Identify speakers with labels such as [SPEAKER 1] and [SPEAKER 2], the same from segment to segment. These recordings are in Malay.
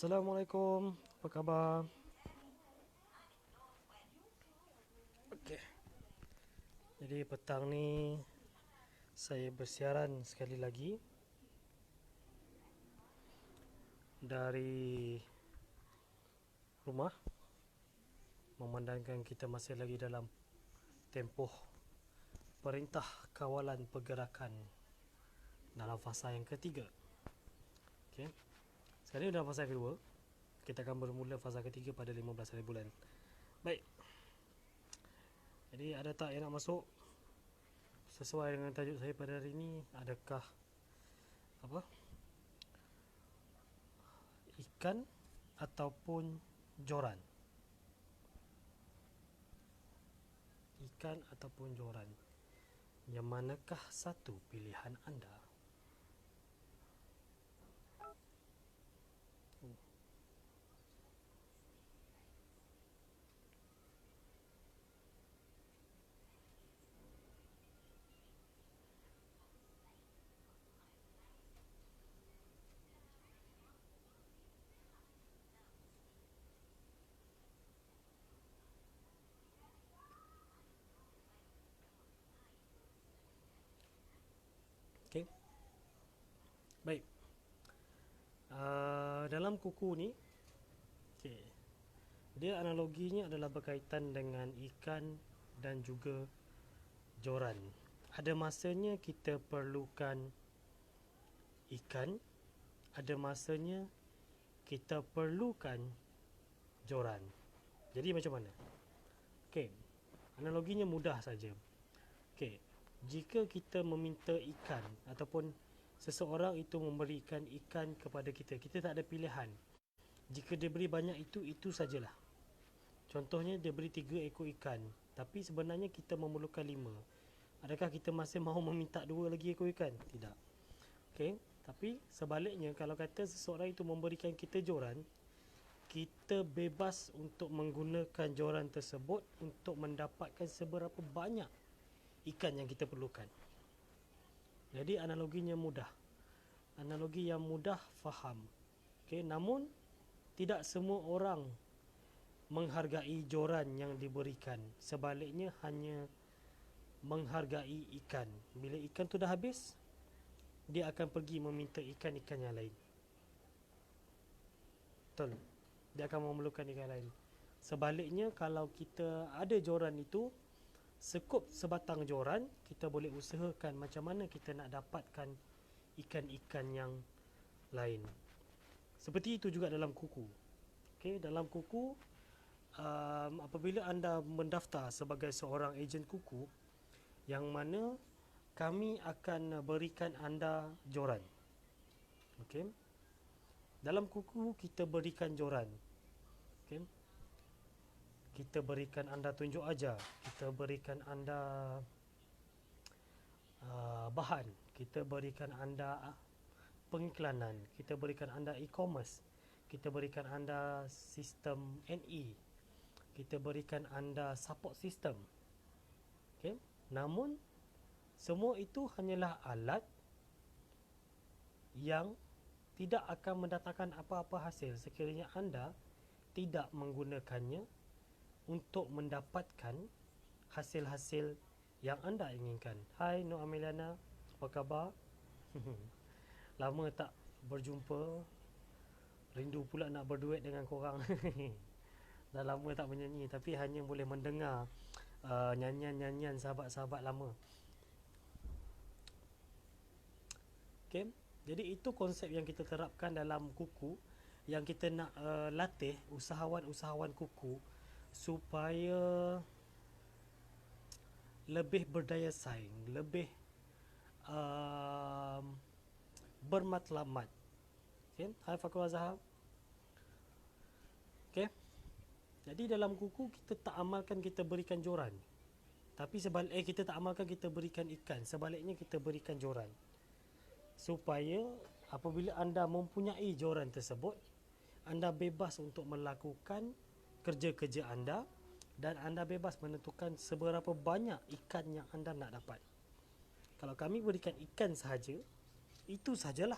[SPEAKER 1] Assalamualaikum, apa khabar? Okey, jadi petang ni saya bersiaran sekali lagi dari rumah, memandangkan kita masih lagi dalam tempoh Perintah Kawalan Pergerakan dalam fasa yang ketiga. Okey, sekarang ni dalam fasa yang kedua. Kita akan bermula fasa ketiga pada 15 hari bulan. Baik, jadi ada tak yang nak masuk sesuai dengan tajuk saya pada hari ini? Adakah apa? Ikan ataupun joran? Ikan ataupun joran? Yang manakah satu pilihan anda? Okey, baik. Dalam kuku ni, okay, dia analoginya adalah berkaitan dengan ikan dan juga joran. Ada masanya kita perlukan ikan, ada masanya kita perlukan joran. Jadi macam mana? Okey, analoginya mudah saja. Okey, jika kita meminta ikan ataupun seseorang itu memberikan ikan kepada kita, kita tak ada pilihan. Jika dia beri banyak itu sajalah. Contohnya dia beri 3 ekor ikan, tapi sebenarnya kita memerlukan 5. Adakah kita masih mahu meminta 2 lagi ekor ikan? Tidak. Okey, tapi sebaliknya kalau kata seseorang itu memberikan kita joran, kita bebas untuk menggunakan joran tersebut untuk mendapatkan seberapa banyak ikan yang kita perlukan. Jadi analoginya mudah. Analogi yang mudah faham. Okey, namun tidak semua orang menghargai joran yang diberikan. Sebaliknya hanya menghargai ikan. Bila ikan tu dah habis, dia akan pergi meminta ikan-ikan yang lain. Betul. Dia akan memerlukan ikan lain. Sebaliknya kalau kita ada joran itu, sekup sebatang joran, kita boleh usahakan macam mana kita nak dapatkan ikan-ikan yang lain. Seperti itu juga dalam kuku. Okey, dalam kuku, apabila anda mendaftar sebagai seorang ejen kuku, yang mana kami akan berikan anda joran. Okey, dalam kuku kita berikan joran. Okey, kita berikan anda tunjuk ajar, kita berikan anda bahan, kita berikan anda pengiklanan, kita berikan anda e-commerce, kita berikan anda sistem NE, kita berikan anda support system. Okay? Namun semua itu hanyalah alat yang tidak akan mendatangkan apa-apa hasil sekiranya anda tidak menggunakannya untuk mendapatkan hasil-hasil yang anda inginkan. Hai Nur Ameliana, apa khabar? Lama tak berjumpa. Rindu pula nak berduet dengan korang. Dah lama tak menyanyi, tapi hanya boleh mendengar nyanyian-nyanyian sahabat-sahabat lama. Okay? Jadi itu konsep yang kita terapkan dalam kuku, yang kita nak latih usahawan-usahawan kuku supaya lebih berdaya saing, lebih bermatlamat. Okay? Hai Fakul Azhar. Okay? Jadi dalam kuku kita tak amalkan kita berikan joran. Tapi kita tak amalkan kita berikan ikan. Sebaliknya kita berikan joran. Supaya apabila anda mempunyai joran tersebut, anda bebas untuk melakukan kerja-kerja anda dan anda bebas menentukan seberapa banyak ikan yang anda nak dapat. Kalau kami berikan ikan sahaja, itu sajalah.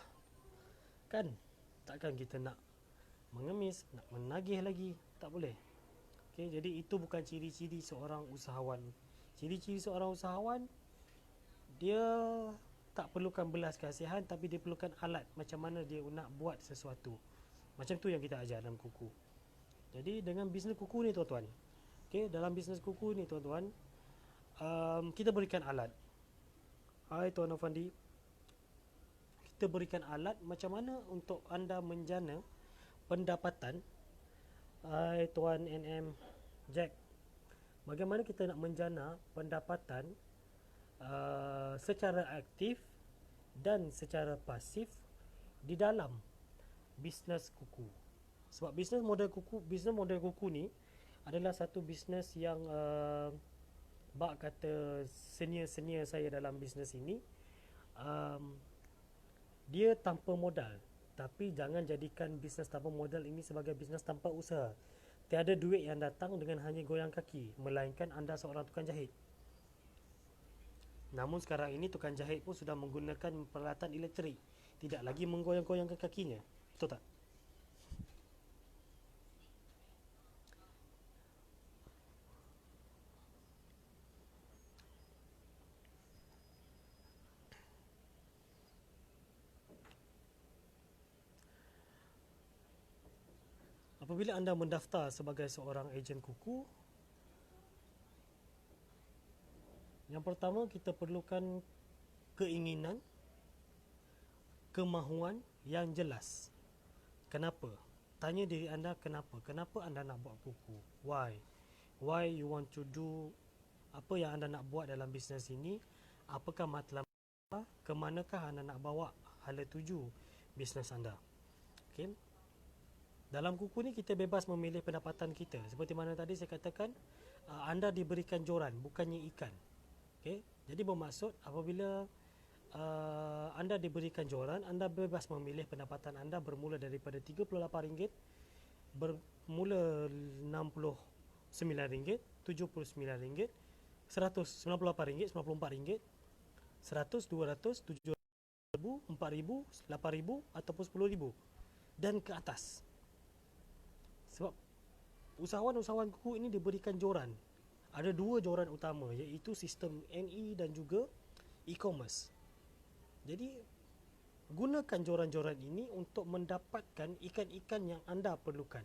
[SPEAKER 1] Kan? Takkan kita nak mengemis, nak menagih lagi, tak boleh. Okay, jadi itu bukan ciri-ciri seorang usahawan. Ciri-ciri seorang usahawan, dia tak perlukan belas kasihan, tapi dia perlukan alat macam mana dia nak buat sesuatu. Macam tu yang kita ajar dalam kuku. Jadi dengan bisnes kuku ni tuan-tuan, okay, dalam bisnes kuku ni tuan-tuan, kita berikan alat. Hai Tuan Afandi, kita berikan alat macam mana untuk anda menjana pendapatan. Hai Tuan NM Jack, bagaimana kita nak menjana pendapatan secara aktif dan secara pasif di dalam bisnes kuku. Sebab bisnes model kuku ni adalah satu bisnes yang bak kata senior saya dalam bisnes ini, dia tanpa modal. Tapi jangan jadikan bisnes tanpa modal ini sebagai bisnes tanpa usaha. Tiada duit yang datang dengan hanya goyang kaki, melainkan anda seorang tukang jahit. Namun sekarang ini tukang jahit pun sudah menggunakan peralatan elektrik, tidak lagi menggoyang-goyangkan kakinya. Betul tak? Apabila anda mendaftar sebagai seorang ejen kuku, yang pertama kita perlukan keinginan, kemahuan yang jelas. Kenapa? Tanya diri anda kenapa. Kenapa anda nak buat kuku? Why? Why you want to do, apa yang anda nak buat dalam bisnes ini? Apakah matlamat anda? Kemanakah anda nak bawa hala tuju bisnes anda? Okay. Dalam kuku ni kita bebas memilih pendapatan kita. Seperti mana tadi saya katakan, anda diberikan joran, bukannya ikan. Okay. Jadi bermaksud apabila anda diberikan joran, anda bebas memilih pendapatan anda bermula daripada RM38, bermula RM69, RM79, RM198, RM94, RM100, RM200, RM7,000, RM4,000, RM8,000 ataupun RM10,000 dan ke atas. Sebab usahawan-usahawan kuku ini diberikan joran. Ada dua joran utama, iaitu sistem NE dan juga e-commerce. Jadi gunakan joran-joran ini untuk mendapatkan ikan-ikan yang anda perlukan.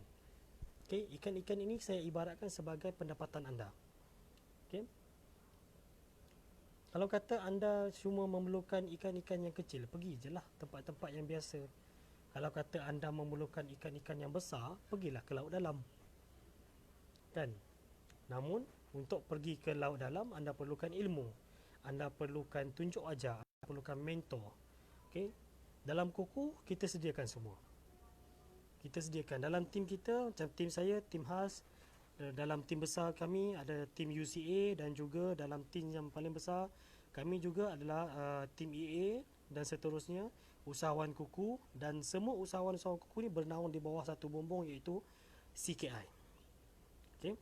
[SPEAKER 1] Okay, ikan-ikan ini saya ibaratkan sebagai pendapatan anda. Okay. Kalau kata anda cuma memerlukan ikan-ikan yang kecil, pergi je lah tempat-tempat yang biasa. Kalau kata anda memerlukan ikan-ikan yang besar, pergilah ke laut dalam. Kan? Namun untuk pergi ke laut dalam, anda perlukan ilmu, anda perlukan tunjuk ajar, anda perlukan mentor. Okay? Dalam kuku kita sediakan semua. Kita sediakan dalam tim kita, macam tim saya, tim khas. Dalam tim besar kami ada tim UCA, dan juga dalam tim yang paling besar kami juga adalah tim EA dan seterusnya, usahawan kuku, dan semua usahawan-usahawan kuku ni bernaung di bawah satu bumbung, iaitu CKI. Okay?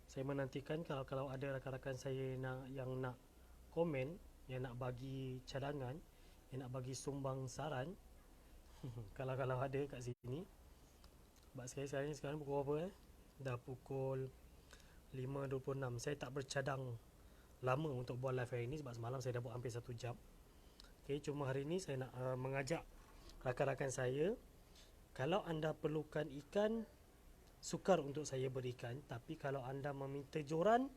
[SPEAKER 1] Saya menantikan kalau ada rakan-rakan saya yang nak komen, yang nak bagi cadangan, yang nak bagi sumbang saran. kalau ada kat sini. Sebab sekarang pukul berapa Dah pukul 5.26. Saya tak bercadang lama untuk buat live hari ini sebab semalam saya dah buat hampir 1 jam. Okay, cuma hari ini saya nak mengajak rakan-rakan saya, kalau anda perlukan ikan, sukar untuk saya berikan. Tapi kalau anda meminta joran,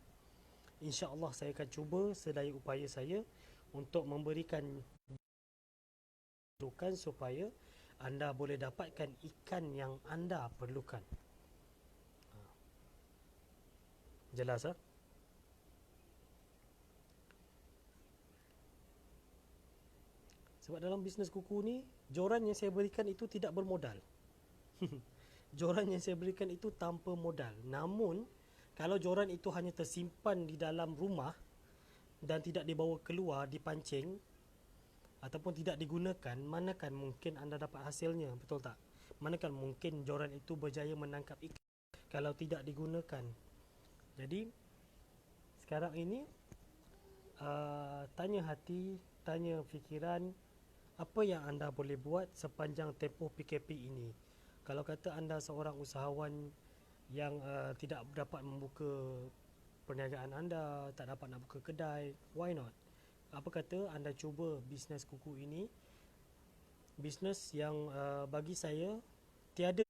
[SPEAKER 1] insya-Allah saya akan cuba sedaya upaya saya untuk memberikan supaya anda boleh dapatkan ikan yang anda perlukan. Jelas ah? Sebab dalam bisnes kuku ni, joran yang saya berikan itu tidak bermodal. Joran yang saya berikan itu tanpa modal. Namun kalau joran itu hanya tersimpan di dalam rumah dan tidak dibawa keluar, dipancing ataupun tidak digunakan, manakan mungkin anda dapat hasilnya, betul tak? Manakan mungkin joran itu berjaya menangkap ikan kalau tidak digunakan. Jadi sekarang ini tanya hati, tanya fikiran, apa yang anda boleh buat sepanjang tempoh PKP ini. Kalau kata anda seorang usahawan yang tidak dapat membuka perniagaan anda, tak dapat nak buka kedai, why not? Apa kata anda cuba bisnes kuku ini, bisnes yang bagi saya tiada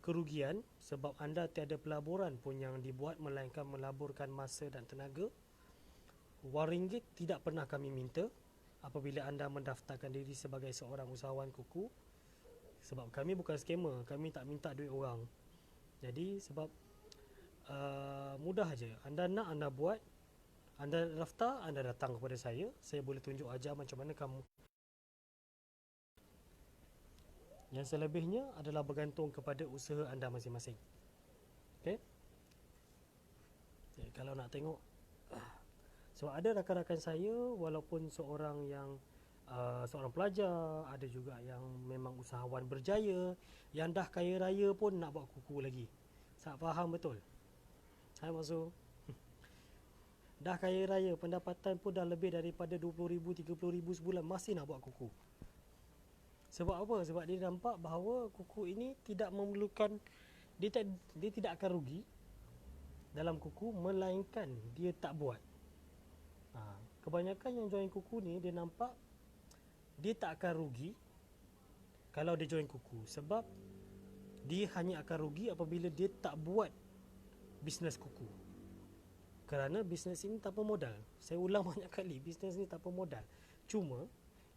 [SPEAKER 1] kerugian sebab anda tiada pelaburan pun yang dibuat melainkan melaburkan masa dan tenaga. RM1 tidak pernah kami minta apabila anda mendaftarkan diri sebagai seorang usahawan kuku, sebab kami bukan scammer, kami tak minta duit orang. Jadi sebab mudah aja, anda nak anda buat, anda daftar, anda datang kepada saya boleh tunjuk ajar macam mana kamu. Yang selebihnya adalah bergantung kepada usaha anda masing-masing. Okay? Jadi, kalau nak tengok, so ada rakan-rakan saya walaupun seorang yang seorang pelajar, ada juga yang memang usahawan berjaya, yang dah kaya raya pun nak buat kuku lagi. Saya faham betul. Saya maksud dah kaya raya, pendapatan pun dah lebih daripada RM20,000, RM30,000 sebulan, masih nak buat kuku. Sebab apa? Sebab dia nampak bahawa kuku ini tidak memerlukan, dia tidak akan rugi dalam kuku melainkan dia tak buat. Kebanyakan yang join kuku ni dia nampak dia tak akan rugi kalau dia join kuku, sebab dia hanya akan rugi apabila dia tak buat bisnes kuku. Kerana bisnes ini tanpa modal. Saya ulang banyak kali, bisnes ini tanpa modal. Cuma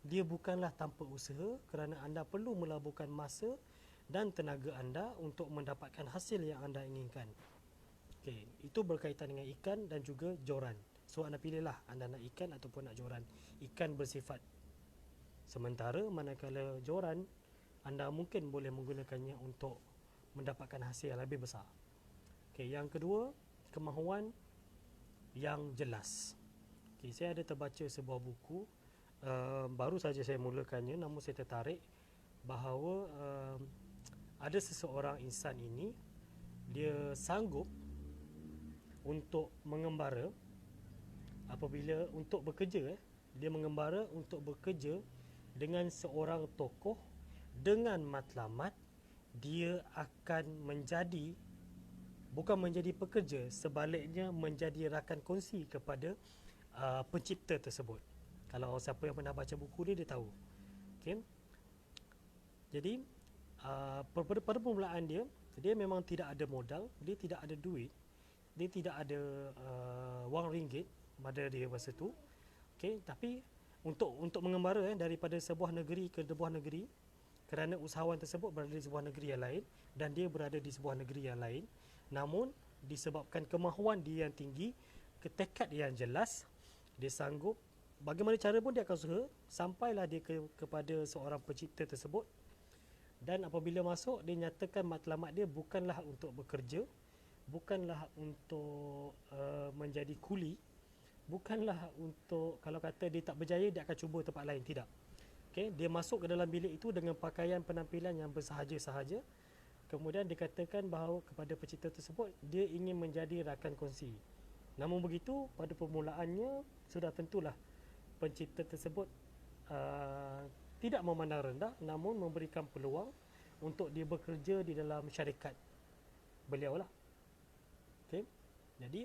[SPEAKER 1] dia bukanlah tanpa usaha, kerana anda perlu melaburkan masa dan tenaga anda untuk mendapatkan hasil yang anda inginkan. Okey, itu berkaitan dengan ikan dan juga joran. So anda pilihlah anda nak ikan ataupun nak joran. Ikan bersifat sementara, manakala joran anda mungkin boleh menggunakannya untuk mendapatkan hasil yang lebih besar. Okey, yang kedua, kemahuan yang jelas. Okey, saya ada terbaca sebuah buku, baru saja saya mulakannya, namun saya tertarik bahawa ada seseorang insan ini, dia sanggup untuk mengembara apabila untuk bekerja, dia mengembara untuk bekerja dengan seorang tokoh dengan matlamat dia akan menjadi, bukan menjadi pekerja, sebaliknya menjadi rakan kongsi kepada pencipta tersebut. Kalau siapa yang pernah baca buku ni, dia tahu. Okay? Jadi pada permulaan dia memang tidak ada modal, dia tidak ada duit, dia tidak ada wang ringgit pada dia masa tu. Okay? Tapi untuk mengembara daripada sebuah negeri ke sebuah negeri, kerana usahawan tersebut berada di sebuah negeri yang lain dan dia berada di sebuah negeri yang lain, namun disebabkan kemahuan dia yang tinggi, tekad yang jelas, dia sanggup, bagaimana cara pun dia akan usaha sampailah dia kepada seorang pencipta tersebut. Dan apabila masuk, dia nyatakan matlamat dia bukanlah untuk bekerja, bukanlah untuk menjadi kuli, bukanlah untuk, kalau kata dia tak berjaya, dia akan cuba tempat lain. Tidak. Okay, dia masuk ke dalam bilik itu dengan pakaian penampilan yang bersahaja-sahaja. Kemudian dikatakan bahawa kepada pencipta tersebut, dia ingin menjadi rakan kongsi. Namun begitu, pada permulaannya sudah tentulah pencipta tersebut tidak memandang rendah, namun memberikan peluang untuk dia bekerja di dalam syarikat beliau lah. Okay? Jadi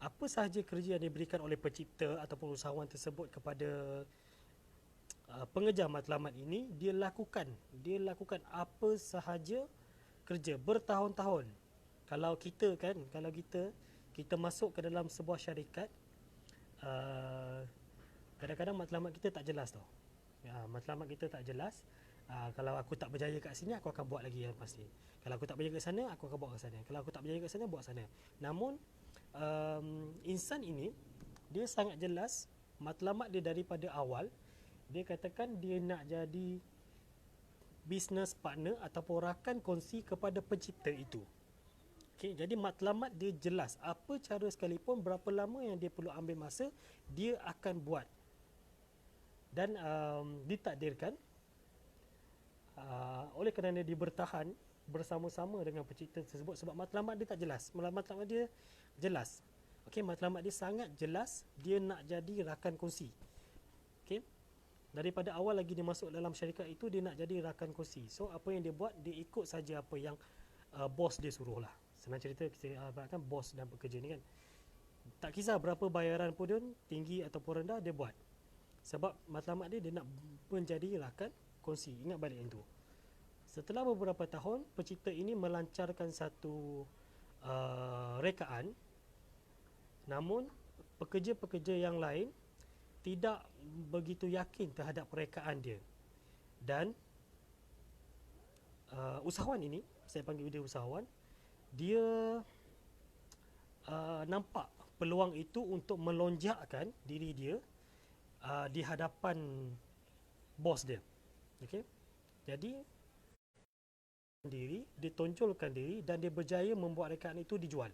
[SPEAKER 1] apa sahaja kerja yang diberikan oleh pencipta ataupun usahawan tersebut kepada pengejar matlamat ini, dia lakukan apa sahaja kerja bertahun-tahun. Kalau kita masuk ke dalam sebuah syarikat, kadang-kadang matlamat kita tak jelas tau. Matlamat kita tak jelas. Kalau aku tak berjaya kat sini, aku akan buat lagi yang pasti. Kalau aku tak berjaya kat sana, aku akan buat kat sana. Kalau aku tak berjaya kat sana, buat sana. Namun insan ini, dia sangat jelas matlamat dia daripada awal. Dia katakan dia nak jadi business partner ataupun rakan kongsi kepada pencipta itu. Okay, jadi matlamat dia jelas. Apa cara sekalipun, berapa lama yang dia perlu ambil masa, dia akan buat. Dan ditakdirkan oleh kerana dia bertahan bersama-sama dengan pencipta tersebut sebab matlamat dia tak jelas. Matlamat dia jelas. Okey, matlamat dia sangat jelas, dia nak jadi rakan kongsi. Okey. Daripada awal lagi dia masuk dalam syarikat itu, dia nak jadi rakan kongsi. So apa yang dia buat, dia ikut saja apa yang bos dia suruh lah. Senang cerita, kita kan bos dan pekerja ni kan, tak kisah berapa bayaran pun, tinggi ataupun rendah, dia buat. Sebab matlamat dia nak menjadi rakan kongsi. Ingat balik yang tu. Setelah beberapa tahun, pencipta ini melancarkan satu rekaan, namun pekerja-pekerja yang lain tidak begitu yakin terhadap rekaan dia. Dan usahawan ini, saya panggil dia usahawan, dia nampak peluang itu untuk melonjakkan diri dia di hadapan bos dia. Okey. Jadi ditonjolkan diri dan dia berjaya membuat rekaan itu dijual.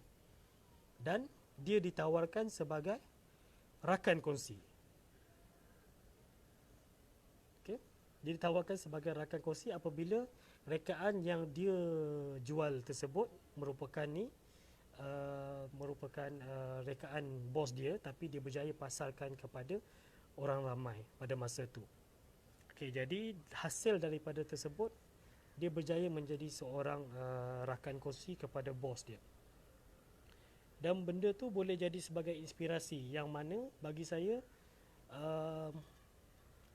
[SPEAKER 1] Dan dia ditawarkan sebagai rakan kongsi. Okey. Dia ditawarkan sebagai rakan kongsi apabila rekaan yang dia jual tersebut merupakan rekaan bos dia, tapi dia berjaya pasarkan kepada orang ramai pada masa itu. Okey, jadi hasil daripada tersebut, dia berjaya menjadi seorang rakan kongsi kepada bos dia. Dan benda tu boleh jadi sebagai inspirasi yang mana bagi saya,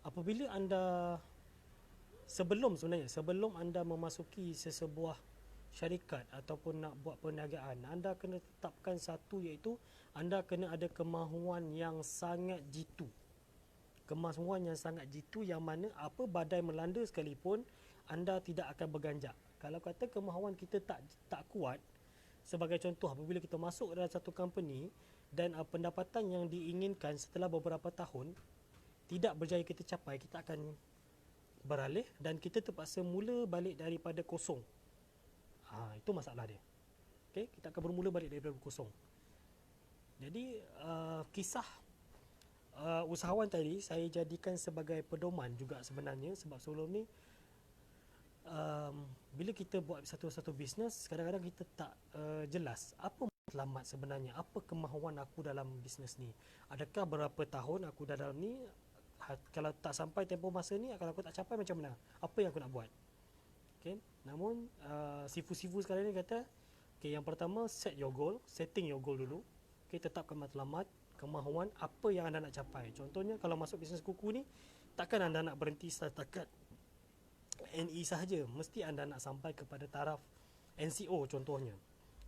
[SPEAKER 1] apabila anda sebelum anda memasuki sesebuah syarikat ataupun nak buat perniagaan, anda kena tetapkan satu, iaitu anda kena ada kemahuan yang sangat jitu. Kemahuan yang sangat jitu yang mana apa badai melanda sekalipun, anda tidak akan berganjak. Kalau kata kemahuan kita tak kuat, sebagai contoh, apabila kita masuk dalam satu company dan pendapatan yang diinginkan setelah beberapa tahun tidak berjaya kita capai, kita akan beralih dan kita terpaksa mula balik daripada kosong. Itu masalah dia. Okay? Kita akan bermula balik daripada kosong. Jadi kisah usahawan tadi saya jadikan sebagai pedoman juga sebenarnya, sebab sebelum ni bila kita buat satu bisnes, kadang-kadang kita tak jelas apa matlamat sebenarnya, apa kemahuan aku dalam bisnes ni. Adakah berapa tahun aku dah dalam ni, kalau tak sampai tempoh masa ni, kalau aku tak capai macam mana, apa yang aku nak buat. Okay? Namun sifu-sifu sekarang ni kata, okay, yang pertama setting your goal dulu. Okay, tetapkan matlamat, kemahuan, apa yang anda nak capai. Contohnya kalau masuk bisnes kuku ni, takkan anda nak berhenti setakat NE sahaja, mesti anda nak sampai kepada taraf NCO contohnya.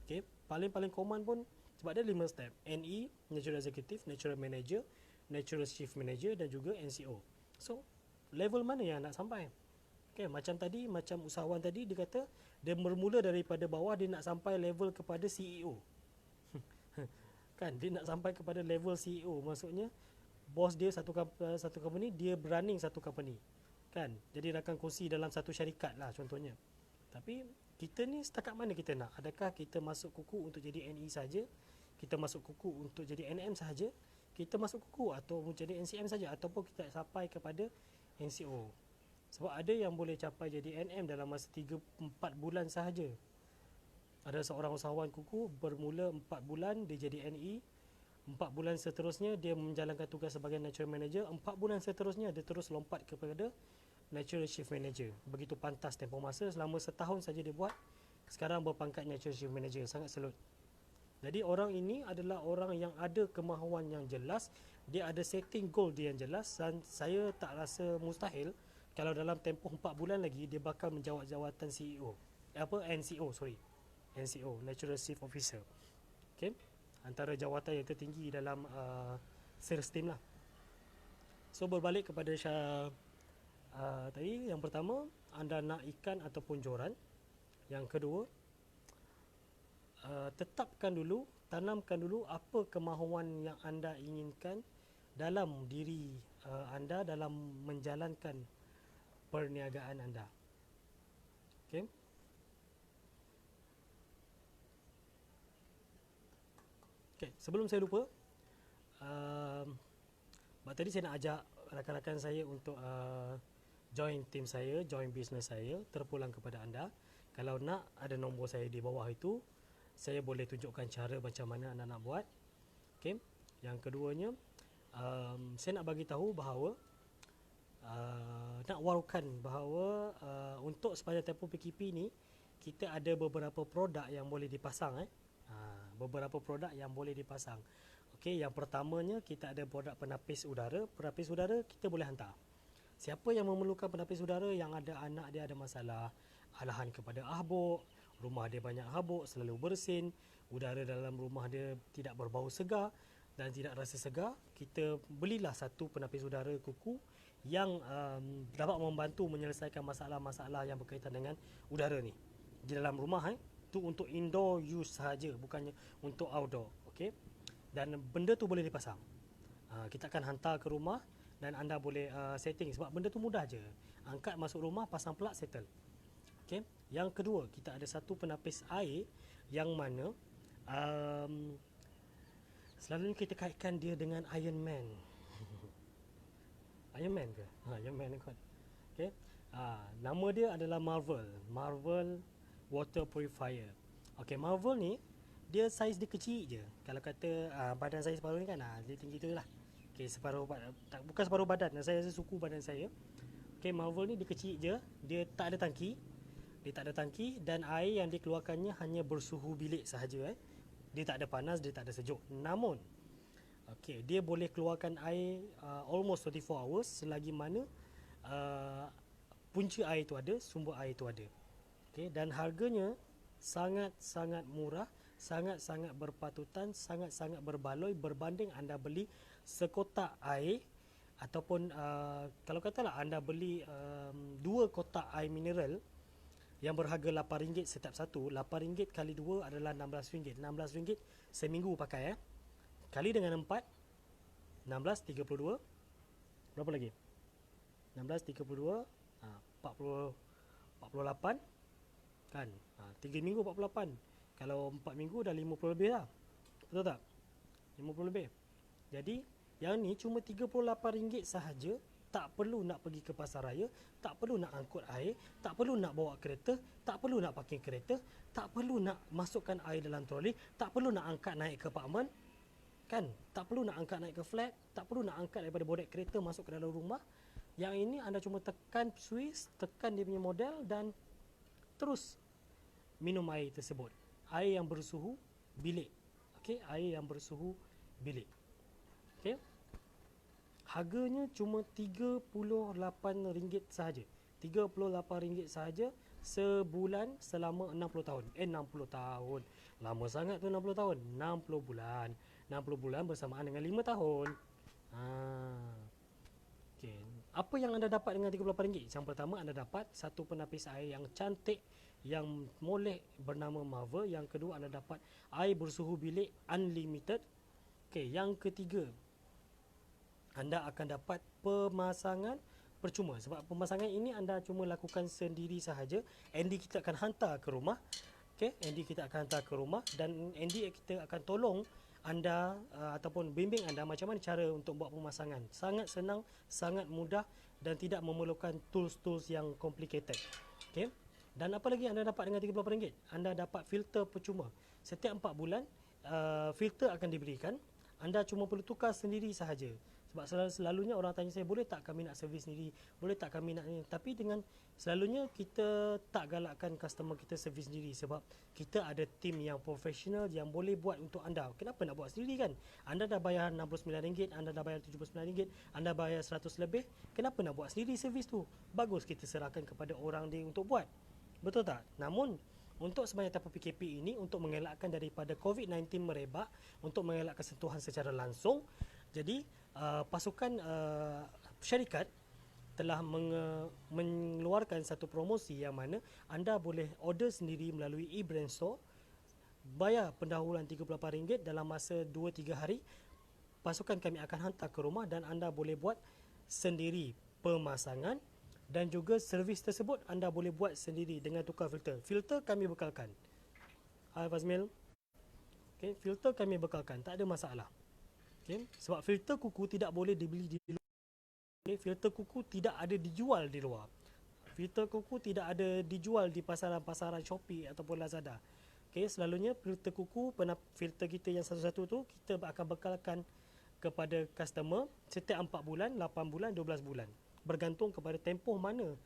[SPEAKER 1] Okay, paling-paling common pun, sebab dia 5 step: NE, Natural Executive, Natural Manager, Natural Chief Manager dan juga NCO. So level mana yang nak sampai? Okay, macam usahawan tadi, dia kata dia bermula daripada bawah, dia nak sampai level kepada CEO. Kan, dia nak sampai kepada level CEO, maksudnya bos dia satu company, dia running satu company. Kan, jadi rakan kongsi dalam satu syarikat lah contohnya. Tapi kita ni setakat mana kita nak? Adakah kita masuk kuku untuk jadi NE saja? Kita masuk kuku untuk jadi NM saja? Kita masuk kuku atau menjadi NCM saja, ataupun kita sampai kepada NCO? Sebab ada yang boleh capai jadi NM dalam masa 3-4 bulan sahaja. Ada seorang usahawan kuku bermula 4 bulan dia jadi NE, 4 bulan seterusnya dia menjalankan tugas sebagai Natural Manager, 4 bulan seterusnya dia terus lompat kepada Natural Chief Manager. Begitu pantas tempoh masa, selama setahun saja dia buat, sekarang berpangkat Natural Chief Manager. Sangat salut. Jadi orang ini adalah orang yang ada kemahuan yang jelas, dia ada setting goal dia yang jelas, dan saya tak rasa mustahil kalau dalam tempoh 4 bulan lagi dia bakal menjawat jawatan CEO. NCO, Natural Chief Officer. Okay? Antara jawatan yang tertinggi dalam sales team lah. So berbalik kepada tadi, yang pertama, anda nak ikan ataupun joran. Yang kedua, tanamkan dulu apa kemahuan yang anda inginkan dalam diri anda dalam menjalankan perniagaan anda. Okay? Okay, sebelum saya lupa, tadi saya nak ajak rakan-rakan saya untuk join team saya, join bisnes saya. Terpulang kepada anda, Kalau nak, ada nombor saya di bawah itu. Saya boleh tunjukkan cara macam mana anda nak buat. Okay. Yang keduanya, saya nak bagi tahu bahawa nak warukan bahawa untuk sepanjang tempoh PKP ni, kita ada beberapa produk yang boleh dipasang. Beberapa produk yang boleh dipasang. Okey, yang pertamanya kita ada produk penapis udara. Penapis udara kita boleh hantar. Siapa yang memerlukan penapis udara yang ada anak dia ada masalah alahan kepada ahbuk, rumah dia banyak habuk, selalu bersin, udara dalam rumah dia tidak berbau segar dan tidak rasa segar, kita belilah satu penapis udara kuku yang dapat membantu menyelesaikan masalah-masalah yang berkaitan dengan udara ni di dalam rumah. Itu untuk indoor use sahaja, bukannya untuk outdoor. Okey. Dan benda tu boleh dipasang. Kita akan hantar ke rumah dan anda boleh setting, sebab benda tu mudah je. Angkat masuk rumah, pasang plug, settle. Okay. Yang kedua, kita ada satu penapis air yang mana selalunya kita kaitkan dia dengan Iron Man. Iron Man ke? Iron Man kot. Okay. Nama dia adalah Marvel Water Purifier. Okay, Marvel ni dia saiz dia kecil je. Kalau kata badan saya separuh ni kan, dia tinggi tu lah. Okay, bukan separuh badan, saya rasa suku badan saya. Okay, Marvel ni dia kecil je. Dia tak ada tangki. Dan air yang dikeluarkannya hanya bersuhu bilik sahaja. Dia tak ada panas, dia tak ada sejuk. Namun, okay, dia boleh keluarkan air almost 24 hours selagi mana punca air tu ada, sumber air tu ada. Okay, dan harganya sangat-sangat murah, sangat-sangat berpatutan, sangat-sangat berbaloi berbanding anda beli sekotak air ataupun kalau katalah anda beli 2 kotak air mineral yang berharga RM8 setiap satu. RM8 kali 2 adalah RM16. RM16 seminggu pakai. Kali dengan 4, 16, 32. Berapa lagi? 16, 32, 48 kan. 3 minggu 48. Kalau 4 minggu dah 50 lebih lah. Betul tak? 50 lebih. Jadi yang ni cuma RM38 sahaja. Tak perlu nak pergi ke pasar raya, tak perlu nak angkut air, tak perlu nak bawa kereta, tak perlu nak parking kereta, tak perlu nak masukkan air dalam troli, tak perlu nak angkat naik ke apartmen, kan? Tak perlu nak angkat naik ke flat, tak perlu nak angkat daripada bonet kereta masuk ke dalam rumah. Yang ini anda cuma tekan switch, tekan dia punya model dan terus minum air tersebut. Air yang bersuhu bilik. Okey, air yang bersuhu bilik. Okey. Harganya cuma RM38 sahaja. RM38 sahaja sebulan selama 60 tahun. 60 tahun. Lama sangat tu 60 tahun. 60 bulan. 60 bulan bersamaan dengan 5 tahun. Okay. Apa yang anda dapat dengan RM38? Yang pertama, anda dapat satu penapis air yang cantik yang molek bernama Marvel. Yang kedua, anda dapat air bersuhu bilik unlimited. Okay. Yang ketiga, anda akan dapat pemasangan percuma. Sebab pemasangan ini anda cuma lakukan sendiri sahaja. Andy kita akan hantar ke rumah. Okay, Andy kita akan hantar ke rumah dan Andy kita akan tolong anda ataupun bimbing anda macam mana cara untuk buat pemasangan. Sangat senang, sangat mudah dan tidak memerlukan tools-tools yang complicated. Okay. Dan apa lagi anda dapat dengan RM38? Anda dapat filter percuma. Setiap 4 bulan filter akan diberikan. Anda cuma perlu tukar sendiri sahaja. Sebab selalunya orang tanya saya, boleh tak kami nak servis sendiri, boleh tak kami nak ni. Tapi dengan selalunya kita tak galakkan customer kita servis sendiri. Sebab kita ada tim yang profesional yang boleh buat untuk anda. Kenapa nak buat sendiri kan? Anda dah bayar RM69, anda dah bayar RM79, anda bayar RM100 lebih. Kenapa nak buat sendiri servis tu? Bagus kita serahkan kepada orang dia untuk buat. Betul tak? Namun untuk sebanyak tempoh PKP ini, untuk mengelakkan daripada COVID-19 merebak, untuk mengelakkan sentuhan secara langsung, jadi pasukan syarikat telah mengeluarkan satu promosi yang mana anda boleh order sendiri melalui e-brand store, bayar pendahuluan RM38 dalam masa 2-3 hari. Pasukan kami akan hantar ke rumah dan anda boleh buat sendiri pemasangan dan juga servis tersebut anda boleh buat sendiri dengan tukar filter. Filter kami bekalkan. Hai Fazmil. Okay, filter kami bekalkan, tak ada masalah. Okay. Sebab filter kuku tidak boleh dibeli di luar. Okay. Filter kuku tidak ada dijual di luar. Filter kuku tidak ada dijual di pasaran-pasaran Shopee ataupun Lazada. Okey, selalunya filter kuku, filter kita yang satu-satu tu kita akan bekalkan kepada customer setiap 4 bulan, 8 bulan, 12 bulan. Bergantung kepada tempoh mana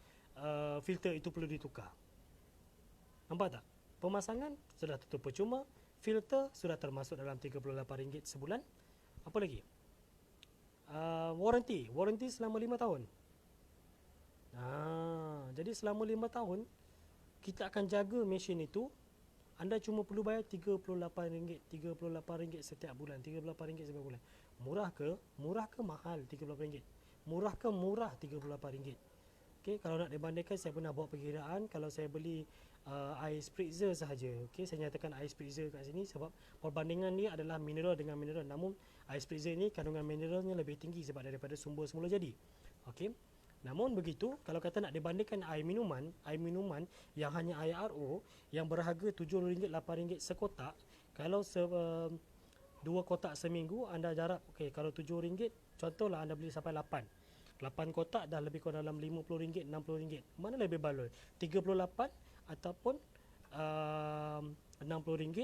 [SPEAKER 1] filter itu perlu ditukar. Nampak tak? Pemasangan sudah tutup percuma, filter sudah termasuk dalam RM38 sebulan. Apa lagi? Warranty selama 5 tahun. Jadi selama 5 tahun kita akan jaga mesin itu. Anda cuma perlu bayar RM38, RM38 setiap bulan, RM38 setiap bulan. Murah ke? Murah ke mahal RM38? Murah ke murah RM38? Okey, kalau nak dibandingkan, saya pernah buat perkiraan kalau saya beli air spritzer sahaja. Okey, saya nyatakan air spritzer kat sini sebab perbandingan ni adalah mineral dengan mineral. Namun air spritzer ni kandungan mineralnya lebih tinggi sebab daripada sumber semula jadi. Okey. Namun begitu, kalau kata nak dibandingkan air minuman yang hanya air RO yang berharga RM7, RM8 sekotak, kalau dua kotak seminggu anda jarap, okey, kalau RM7, contohlah anda beli sampai 8 kotak dah lebih kurang dalam RM50, RM60. Mana lebih baloi? 38 ataupun RM60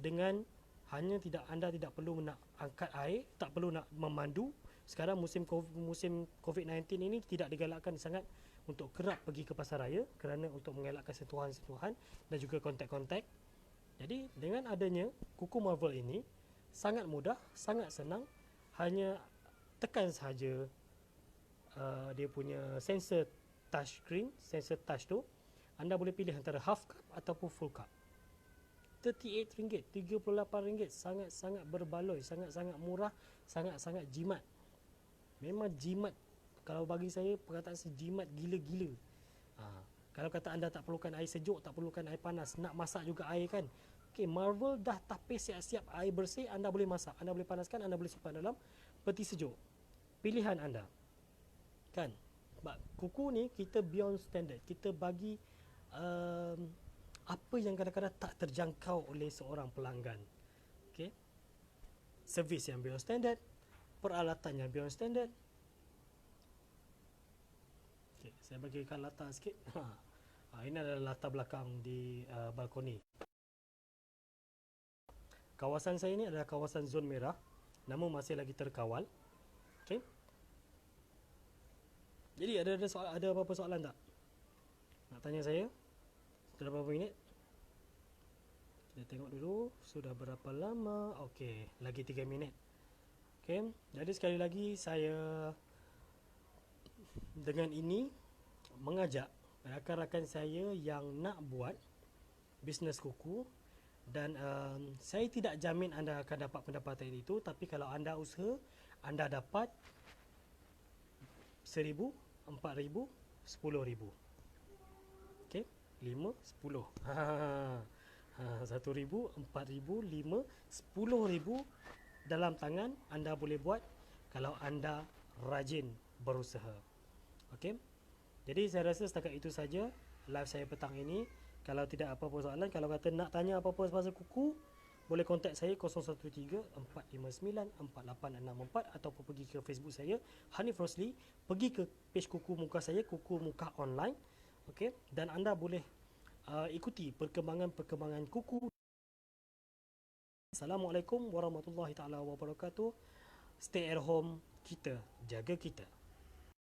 [SPEAKER 1] dengan hanya anda tidak perlu nak angkat air, tak perlu nak memandu. Sekarang musim COVID-19 ini tidak digalakkan sangat untuk kerap pergi ke pasaraya kerana untuk mengelakkan sentuhan-sentuhan dan juga kontak-kontak. Jadi dengan adanya kuku Marvel ini sangat mudah, sangat senang, hanya tekan sahaja dia punya sensor touchscreen, sensor touch tu, anda boleh pilih antara half cup ataupun full cup. RM38, RM38, sangat-sangat berbaloi, sangat-sangat murah, sangat-sangat jimat. Memang jimat. Kalau bagi saya, perkataan sejimat gila-gila. Kalau kata anda tak perlukan air sejuk, tak perlukan air panas, nak masak juga air kan. Okey, Marvel dah tapis siap-siap air bersih, anda boleh masak, anda boleh panaskan, anda boleh simpan dalam peti sejuk. Pilihan anda. Kan? Kuku ni kita beyond standard. Kita bagi apa yang kadang-kadang tak terjangkau oleh seorang pelanggan. Okey. Servis yang beyond standard, peralatan yang beyond standard. Okay, saya bagikan latar sikit. Ini adalah latar belakang di balkoni. Kawasan saya ni adalah kawasan zon merah, namun masih lagi terkawal. Okay. Jadi ada apa-apa soalan tak? Nak tanya saya? Sudah berapa minit? Kita tengok dulu. Sudah berapa lama? Okey, lagi 3 minit. Okay. Jadi sekali lagi saya dengan ini mengajak rakan-rakan saya yang nak buat bisnes kuku, dan saya tidak jamin anda akan dapat pendapatan itu, tapi kalau anda usaha, anda dapat RM1,000, RM4,000, RM10,000. Okey, 5, 10. RM1,000, RM4,000, RM5,000, RM10,000 dalam tangan anda boleh buat kalau anda rajin berusaha. Okey. Jadi saya rasa setakat itu saja live saya petang ini. Kalau tidak apa-apa soalan, kalau kata nak tanya apa-apa pasal kuku, boleh kontak saya 013-459-4864 ataupun pergi ke Facebook saya Hanif Rosli, pergi ke page kuku muka saya, kuku muka online. Okey, dan anda boleh ikuti perkembangan kuku. Assalamualaikum warahmatullahi taala wabarakatuh. Stay at home, kita jaga kita.